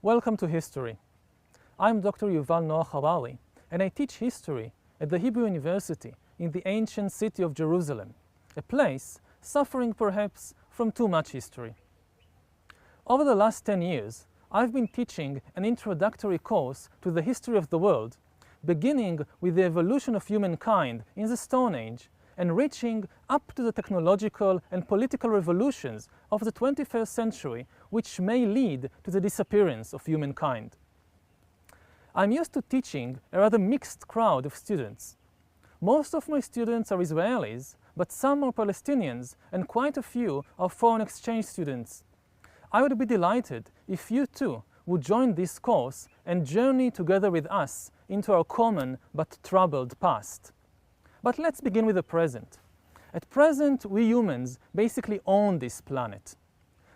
Welcome to History. I'm Dr. Yوڤال Hərاری, and I teach history at the Hebrew University in the ancient city of Jerusalem, a place suffering perhaps from too much history. Over the last 10 years, I've been teaching an introductory course to the history of the world, beginning with the evolution of humankind in the Stone Age and reaching up to the technological and political revolutions of the 21st century, which may lead to the disappearance of humankind. I'm used to teaching a rather mixed crowd of students. Most of my students are Israelis, but some are Palestinians, and quite a few are foreign exchange students. I would be delighted if you too would join this course and journey together with us into our common but troubled past. But let's begin with the present. At present, we humans basically own this planet.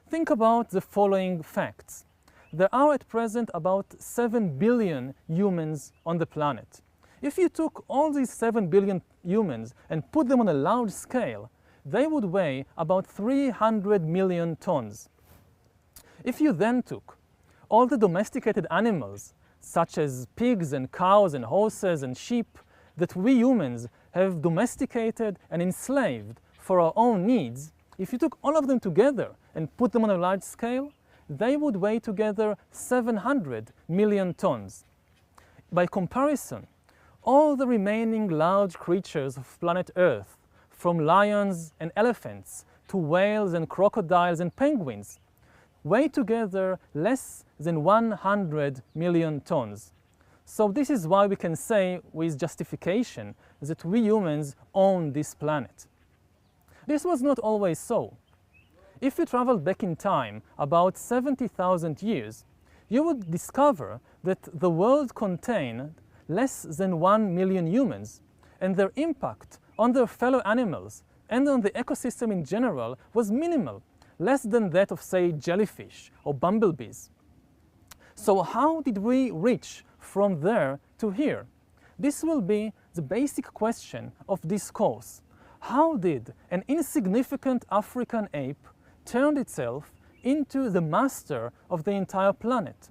Think about the following facts. There are at present about 7 billion humans on the planet. If you took all these 7 billion humans and put them on a large scale, they would weigh about 300 million tons. If you then took all the domesticated animals, such as pigs and cows and horses and sheep, that we humans have domesticated and enslaved for our own needs, if you took all of them together and put them on a large scale, they would weigh together 700 million tons. By comparison, all the remaining large creatures of planet Earth, from lions and elephants to whales and crocodiles and penguins, weigh together less than 100 million tons. So this is why we can say with justification that we humans own this planet. This was not always so. If you traveled back in time about 70,000 years, you would discover that the world contained less than 1 million humans, and their impact on their fellow animals and on the ecosystem in general was minimal, less than that of, say, jellyfish or bumblebees. So how did we reach from there to here? This will be the basic question of this course. How did an insignificant African ape turn itself into the master of the entire planet?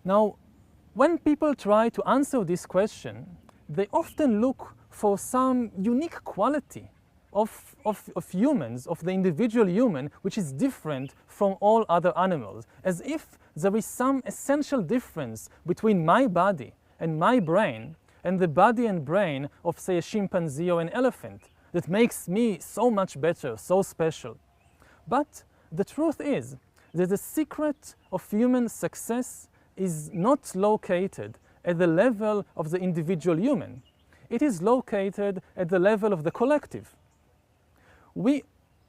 Now, when people try to answer this question, they often look for some unique quality of humans, of the individual human, which is different from all other animals, as if there is some essential difference between my body and my brain and the body and brain of, say, a chimpanzee or an elephant that makes me so much better, so special. But the truth is that the secret of human success is not located at the level of the individual human. It is located at the level of the collective. We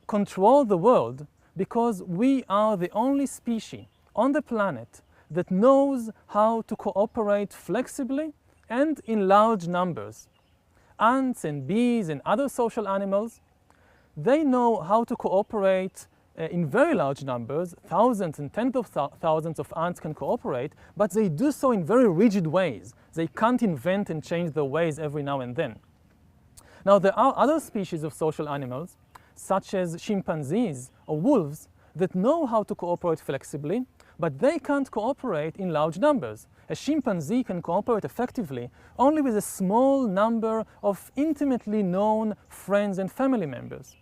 control the world because we are the only species on the planet that knows how to cooperate flexibly and in large numbers. Ants and bees and other social animals, they know how to cooperate in very large numbers. Thousands and tens of thousands of ants can cooperate, but they do so in very rigid ways. They can't invent and change their ways every now and then. Now, there are other species of social animals, such as chimpanzees or wolves, that know how to cooperate flexibly, but they can't cooperate in large numbers. A chimpanzee can cooperate effectively only with a small number of intimately known friends and family members.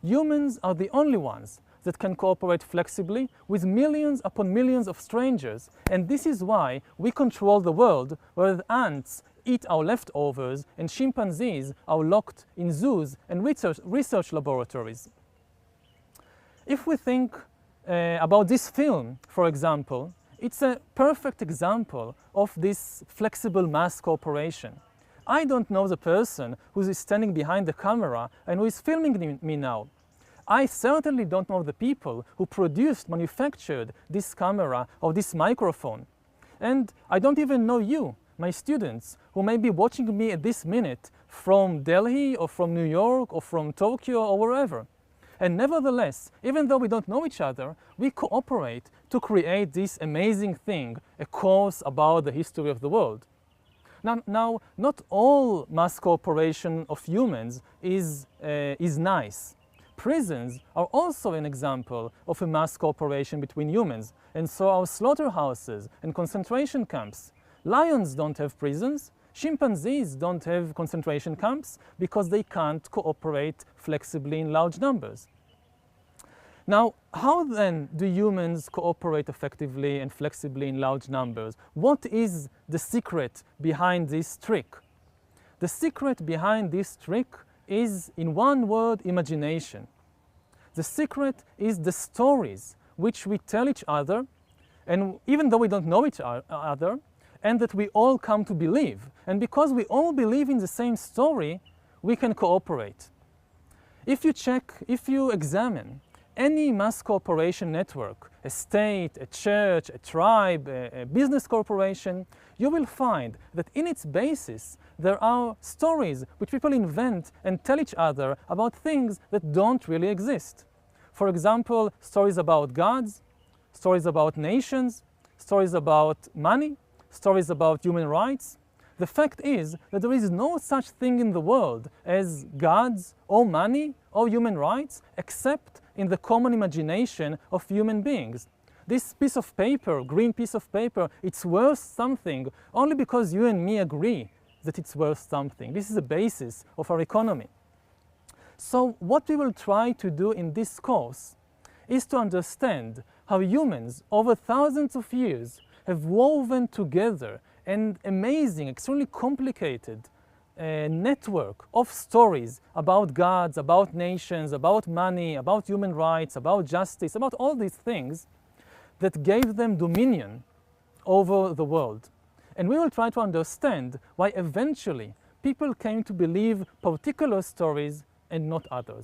Humans are the only ones that can cooperate flexibly with millions upon millions of strangers, and this is why we control the world, whereas ants eat our leftovers and chimpanzees are locked in zoos and research laboratories. If we think about this film, for example, it's a perfect example of this flexible mass cooperation. I don't know the person who is standing behind the camera and who is filming me now. I certainly don't know the people who manufactured this camera or this microphone. And I don't even know you, my students, who may be watching me at this minute from Delhi or from New York or from Tokyo or wherever. And nevertheless, even though we don't know each other, we cooperate to create this amazing thing, a course about the history of the world. Now, not all mass cooperation of humans is nice. prisons are also an example of a mass cooperation between humans, and so are slaughterhouses and concentration camps. Lions don't have prisons, chimpanzees don't have concentration camps because they can't cooperate flexibly in large numbers. Now, how then do humans cooperate effectively and flexibly in large numbers? What is the secret behind this trick? The secret behind this trick is, in one word, imagination. The secret is the stories which we tell each other, and even though we don't know each other, and that we all come to believe. And because we all believe in the same story, we can cooperate. If you examine any mass cooperation network, a state, a church, a tribe, a business corporation, you will find that in its basis there are stories which people invent and tell each other about things that don't really exist. For example, stories about gods, stories about nations, stories about money, stories about human rights. The fact is that there is no such thing in the world as gods or money or human rights except in the common imagination of human beings. This piece of paper, green piece of paper, it's worth something only because you and me agree that it's worth something. This is the basis of our economy. So what we will try to do in this course is to understand how humans over thousands of years have woven together an amazing, extremely complicated network of stories about gods, about nations, about money, about human rights, about justice, about all these things that gave them dominion over the world. And we will try to understand why eventually people came to believe particular stories and not others.